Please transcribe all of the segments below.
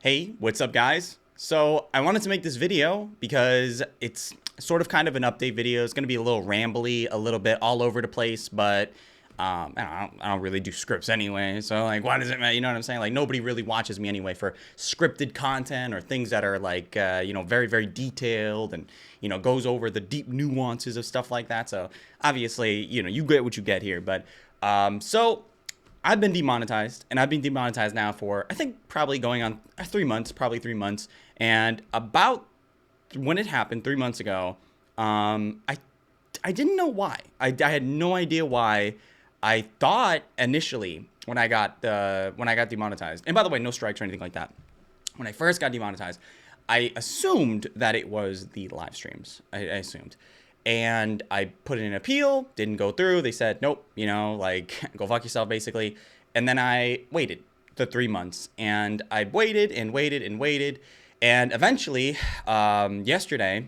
Hey, what's up guys? So I wanted to make this video because it's sort of kind of an update video. It's going to be a little rambly, a little bit all over the place, but I don't really do scripts anyway. So like, why does it matter? You know what I'm saying? Like nobody really watches me anyway for scripted content or things that are like, very, very detailed and, goes over the deep nuances of stuff like that. So obviously, you get what you get here. But so I've been demonetized, and I've been demonetized now for, I think, probably going on 3 months, probably 3 months. And about when it happened 3 months ago, I didn't know why. I had no idea why. I thought initially when I got demonetized, and by the way, no strikes or anything like that. When I first got demonetized, I assumed that it was the live streams. I assumed. And I put in an appeal, didn't go through. They said, nope, like, go fuck yourself, basically. And then I waited the 3 months. And I waited and waited and waited. And eventually, yesterday,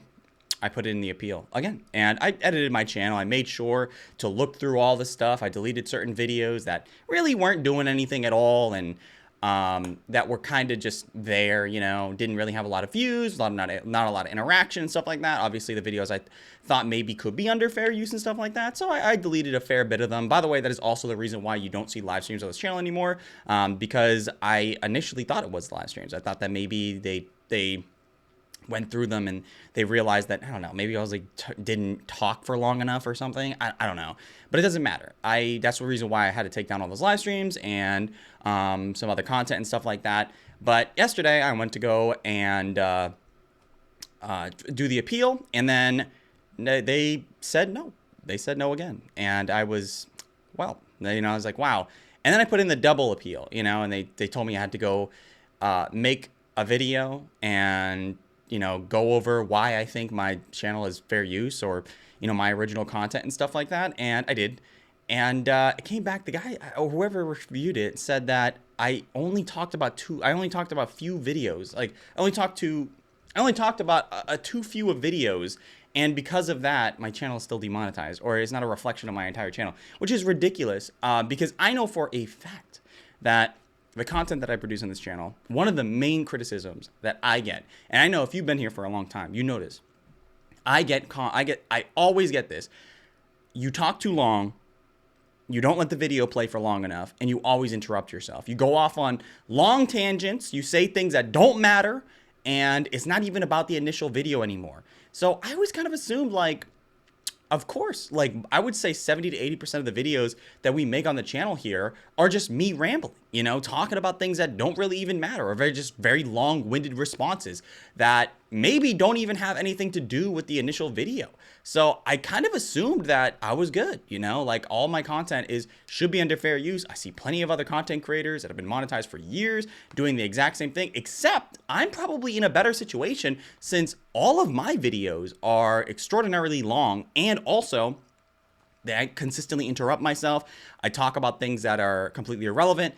I put in the appeal again. And I edited my channel. I made sure to look through all the stuff. I deleted certain videos that really weren't doing anything at all. And that were kind of just there, didn't really have a lot of views, not a lot of interaction and stuff like that. Obviously, the videos I thought maybe could be under fair use and stuff like that. So I deleted a fair bit of them. By the way, that is also the reason why you don't see live streams on this channel anymore, because I initially thought it was live streams. I thought that maybe they went through them and they realized that, I don't know, maybe I was like didn't talk for long enough or something. I don't know, but it doesn't matter. That's the reason why I had to take down all those live streams and some other content and stuff like that. But yesterday I went to go and do the appeal, and then they said no. They said no again, and I was, well, I was like, wow. And then I put in the double appeal, and they told me I had to go make a video and go over why I think my channel is fair use, or, my original content and stuff like that. And I did. And it came back, the guy or whoever reviewed it said that I only talked about few videos. Like I only talked about too few of videos. And because of that, my channel is still demonetized, or it's not a reflection of my entire channel, which is ridiculous. Because I know for a fact that the content that I produce on this channel, one of the main criticisms that I get, and I know if you've been here for a long time, you notice, I always get this. You talk too long, you don't let the video play for long enough, and you always interrupt yourself. You go off on long tangents, you say things that don't matter, and it's not even about the initial video anymore. So I always kind of assumed, like, of course, like I would say 70 to 80% of the videos that we make on the channel here are just me rambling, talking about things that don't really even matter, or very long-winded responses that maybe don't even have anything to do with the initial video. So I kind of assumed that I was good, like all my content should be under fair use. I see plenty of other content creators that have been monetized for years doing the exact same thing, except I'm probably in a better situation since all of my videos are extraordinarily long, and also I consistently interrupt myself. I talk about things that are completely irrelevant,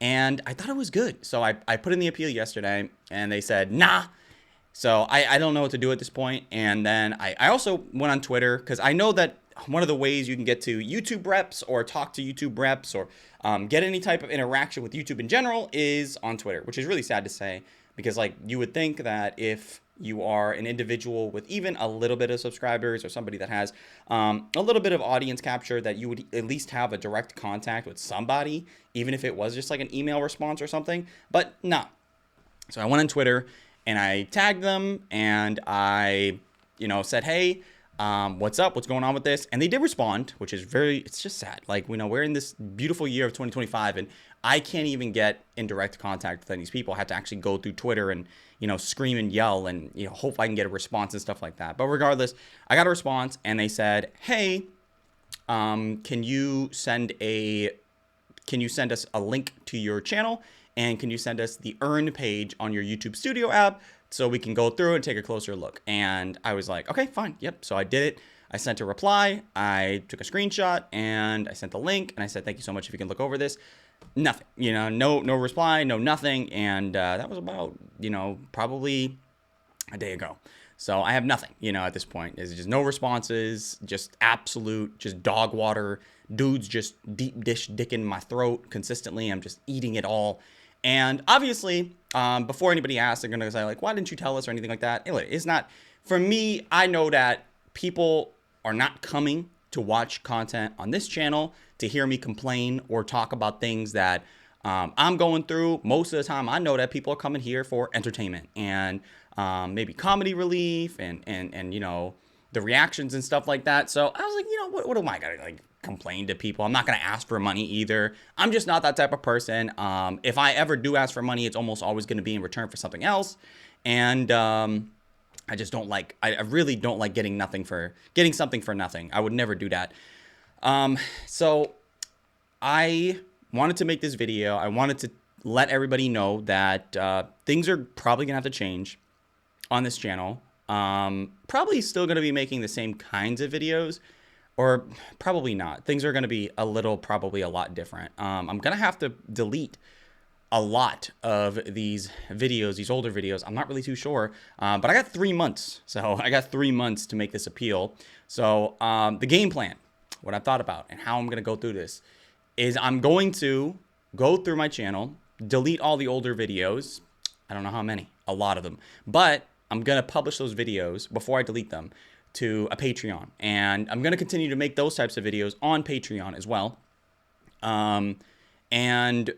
and I thought it was good. So I put in the appeal yesterday, and they said, nah. So I don't know what to do at this point. And then I also went on Twitter, because I know that one of the ways you can get to YouTube reps or talk to YouTube reps or get any type of interaction with YouTube in general is on Twitter, which is really sad to say, because like you would think that if you are an individual with even a little bit of subscribers, or somebody that has a little bit of audience capture, that you would at least have a direct contact with somebody, even if it was just like an email response or something. But no. So I went on Twitter and I tagged them, and I, said, hey, what's up? What's going on with this? And they did respond, which is it's just sad. Like, we're in this beautiful year of 2025, and I can't even get in direct contact with any of these people. I have to actually go through Twitter and, scream and yell and, hope I can get a response and stuff like that. But regardless, I got a response, and they said, hey, can you send us a link to your channel? And can you send us the earn page on your YouTube Studio app so we can go through and take a closer look? And I was like, okay, fine. Yep. So I did it. I sent a reply. I took a screenshot and I sent the link, and I said, thank you so much if you can look over this. Nothing, no reply, no nothing. And that was about, probably a day ago. So I have nothing, at this point. There's just no responses, just absolute, just dog water. Dudes just deep dish dick in my throat consistently. I'm just eating it all. And obviously, before anybody asks, they're going to say, like, why didn't you tell us or anything like that? Anyway, it's not, for me, I know that people are not coming to watch content on this channel to hear me complain or talk about things that I'm going through. Most of the time, I know that people are coming here for entertainment and maybe comedy relief and you know, the reactions and stuff like that. So I was like, you know, what am I going to, like, complain to people? I'm not going to ask for money either. I'm just not that type of person. If I ever do ask for money, it's almost always going to be in return for something else. And I just don't like, I really don't like getting something for nothing. I would never do that. So I wanted to make this video. I wanted to let everybody know that things are probably going to have to change on this channel. Probably still going to be making the same kinds of videos, or probably not. Things are going to be probably a lot different. I'm going to have to delete a lot of these videos, these older videos. I'm not really too sure, but I got 3 months. So I got 3 months to make this appeal. So the game plan, what I thought about and how I'm going to go through this is I'm going to go through my channel, delete all the older videos. I don't know how many, a lot of them, but I'm going to publish those videos before I delete them to a Patreon. And I'm going to continue to make those types of videos on Patreon as well. And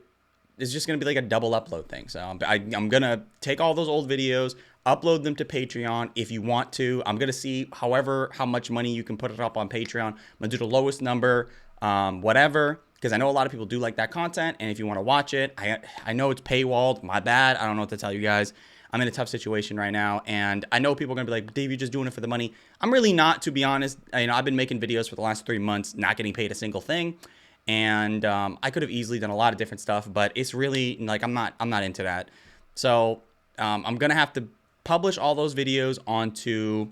it's just going to be like a double upload thing. So I'm going to take all those old videos, upload them to Patreon if you want to. I'm going to see how much money you can put it up on Patreon. I'm going to do the lowest number, whatever, because I know a lot of people do like that content. And if you want to watch it, I know it's paywalled. My bad. I don't know what to tell you guys. I'm in a tough situation right now, and I know people are going to be like, Dave, you're just doing it for the money. I'm really not, to be honest. You know, I've been making videos for the last 3 months, not getting paid a single thing. And I could have easily done a lot of different stuff, but it's really like, I'm not into that. So I'm going to have to publish all those videos onto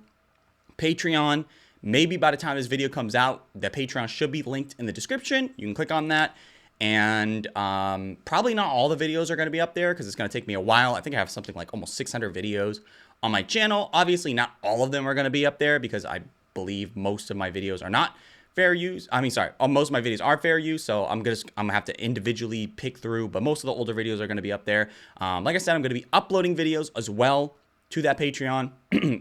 Patreon. Maybe by the time this video comes out, the Patreon should be linked in the description. You can click on that. And probably not all the videos are going to be up there because it's going to take me a while. I think I have something like almost 600 videos on my channel. Obviously, not all of them are going to be up there because I believe most of my videos are not fair use. I mean, sorry, most of my videos are fair use. So I'm gonna have to individually pick through, but most of the older videos are going to be up there. Like I said, I'm going to be uploading videos as well to that Patreon.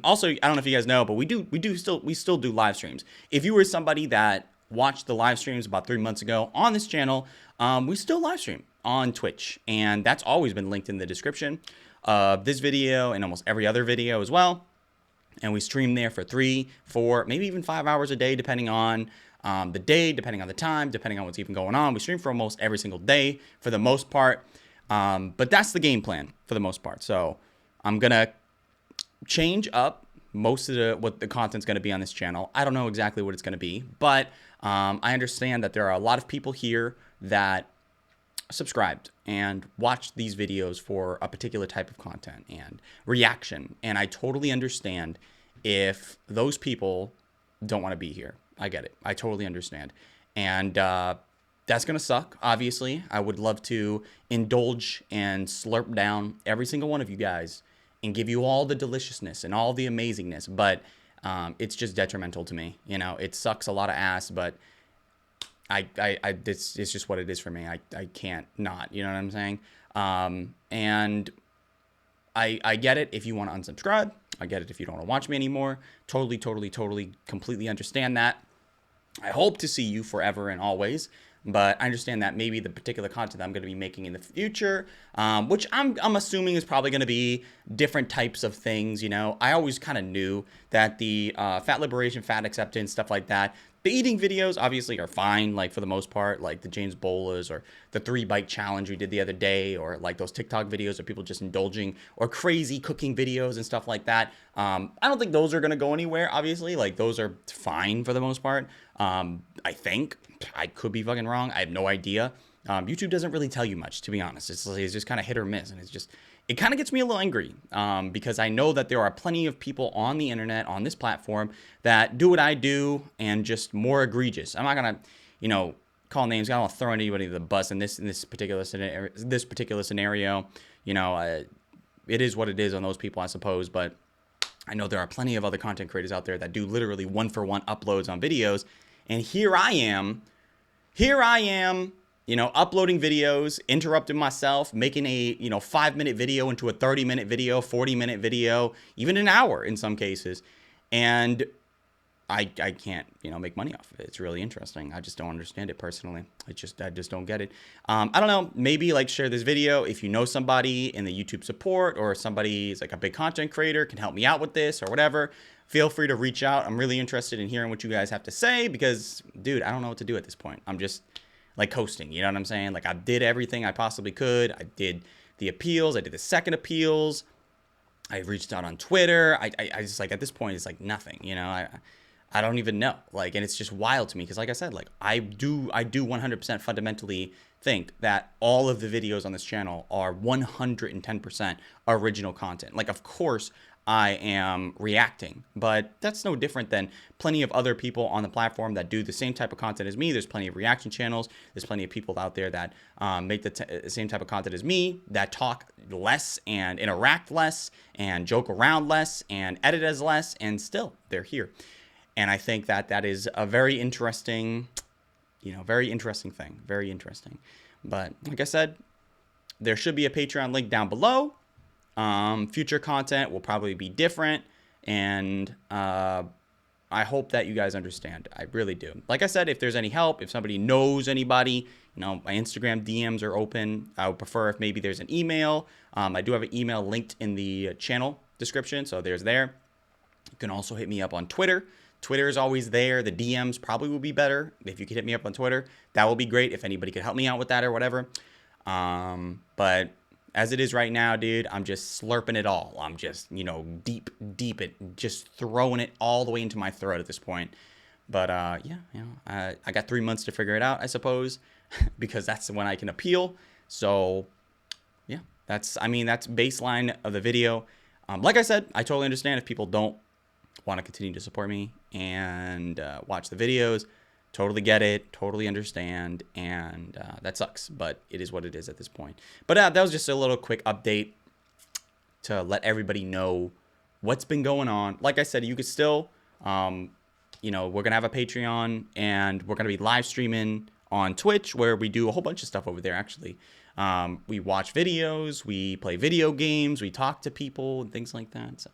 Also, I don't know if you guys know, but we still do live streams. If you were somebody that watched the live streams about 3 months ago on this channel, we still live stream on Twitch, and that's always been linked in the description of this video and almost every other video as well. And we stream there for 3, 4, maybe even 5 hours a day, depending on the day, depending on the time, depending on what's even going on. We stream for almost every single day for the most part, but that's the game plan for the most part. So I'm gonna change up most of what the content's going to be on this channel. I don't know exactly what it's going to be, but I understand that there are a lot of people here that subscribed and watched these videos for a particular type of content and reaction. And I totally understand if those people don't want to be here. I get it. I totally understand. And that's going to suck, obviously. I would love to indulge and slurp down every single one of you guys and give you all the deliciousness and all the amazingness, but it's just detrimental to me. You know, it sucks a lot of ass, but it's just what it is for me. I can't not, you know what I'm saying? And I get it if you want to unsubscribe. I get it if you don't want to watch me anymore. Totally, completely understand that. I hope to see you forever and always. But I understand that maybe the particular content I'm going to be making in the future, which I'm assuming is probably going to be different types of things. You know, I always kind of knew that the fat liberation, fat acceptance, stuff like that, the eating videos obviously are fine, like for the most part, like the James Bolas or the 3-bite challenge we did the other day, or like those TikTok videos of people just indulging, or crazy cooking videos and stuff like that. I don't think those are going to go anywhere, obviously. Like, those are fine for the most part. I think. I could be fucking wrong. I have no idea. YouTube doesn't really tell you much, to be honest. It's just kind of hit or miss, and it kind of gets me a little angry because I know that there are plenty of people on the internet, on this platform, that do what I do and just more egregious. I'm not gonna, you know, call names. I don't want to throw anybody to the bus in this particular scenario. You know, it is what it is on those people, I suppose. But I know there are plenty of other content creators out there that do literally 1-for-1 uploads on videos, and here I am you know, uploading videos, interrupting myself, making a, you know, 5-minute video into a 30-minute video, 40-minute video, even an hour in some cases. And I can't, you know, make money off of it. It's really interesting. I just don't understand it personally. I just don't get it. I don't know. Maybe like share this video if you know somebody in the YouTube support, or somebody is like a big content creator can help me out with this or whatever. Feel free to reach out. I'm really interested in hearing what you guys have to say, because, dude, I don't know what to do at this point. I'm just like coasting. You know what I'm saying? Like, I did everything I possibly could. I did the appeals. I did the second appeals. I reached out on Twitter. I just, like, at this point, it's like nothing, you know. I don't even know, like, and it's just wild to me, because like I said, like, I do 100% fundamentally think that all of the videos on this channel are 110% original content. Like, of course I am reacting, but that's no different than plenty of other people on the platform that do the same type of content as me. There's plenty of reaction channels. There's plenty of people out there that make the same type of content as me, that talk less and interact less and joke around less and edit as less, and still they're here. And I think that that is a very interesting, you know, very interesting thing. Very interesting. But like I said, there should be a Patreon link down below. Future content will probably be different. And I hope that you guys understand. I really do. Like I said, if there's any help, if somebody knows anybody, you know, my Instagram DMs are open. I would prefer if maybe there's an email. I do have an email linked in the channel description, so there's there. You can also hit me up on Twitter. Twitter is always there. The DMs probably will be better. If you could hit me up on Twitter, that will be great. If anybody could help me out with that or whatever. But as it is right now, dude, I'm just slurping it all. I'm just, you know, deep it, just throwing it all the way into my throat at this point. But yeah, you know, I got 3 months to figure it out, I suppose, because that's when I can appeal. So yeah, that's baseline of the video. Like I said, I totally understand if people don't want to continue to support me and watch the videos. Totally get it, totally understand, and that sucks, but it is what it is at this point. But that was just a little quick update to let everybody know what's been going on. Like I said, you could still, you know, we're gonna have a Patreon, and we're gonna be live streaming on Twitch, where we do a whole bunch of stuff over there. Actually, we watch videos, we play video games, we talk to people and things like that. So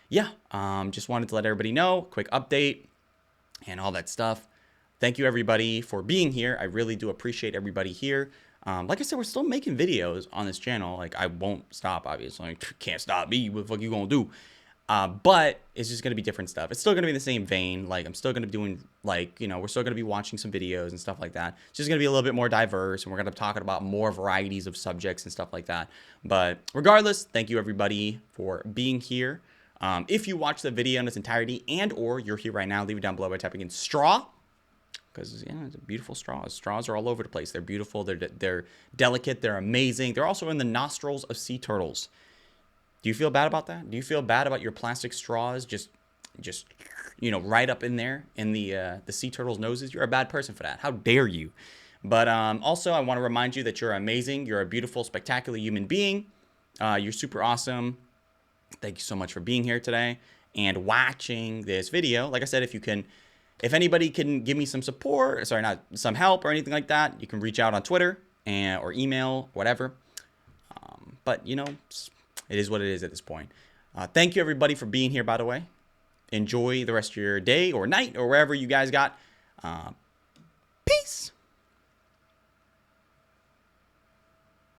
yeah, just wanted to let everybody know, quick update and all that stuff. Thank you, everybody, for being here. I really do appreciate everybody here. Like I said, we're still making videos on this channel. Like, I won't stop, obviously. Can't stop me. What the fuck you gonna do? But it's just gonna be different stuff. It's still gonna be in the same vein. Like, I'm still gonna be doing, like, you know, we're still gonna be watching some videos and stuff like that. It's just gonna be a little bit more diverse, and we're gonna be talking about more varieties of subjects and stuff like that. But regardless, thank you, everybody, for being here. If you watch the video in its entirety, and or you're here right now, leave it down below by typing in straw. Because, yeah, it's a beautiful straws. Straws are all over the place. They're beautiful. They're delicate. They're amazing. They're also in the nostrils of sea turtles. Do you feel bad about that? Do you feel bad about your plastic straws just you know, right up in there in the sea turtles' noses? You're a bad person for that. How dare you? But also, I want to remind you that you're amazing. You're a beautiful, spectacular human being. You're super awesome. Thank you so much for being here today and watching this video. Like I said, if anybody can give me some support, sorry, not some help or anything like that, you can reach out on Twitter or email, whatever. But, you know, it is what it is at this point. Thank you, everybody, for being here, by the way. Enjoy the rest of your day or night or wherever you guys got. Peace.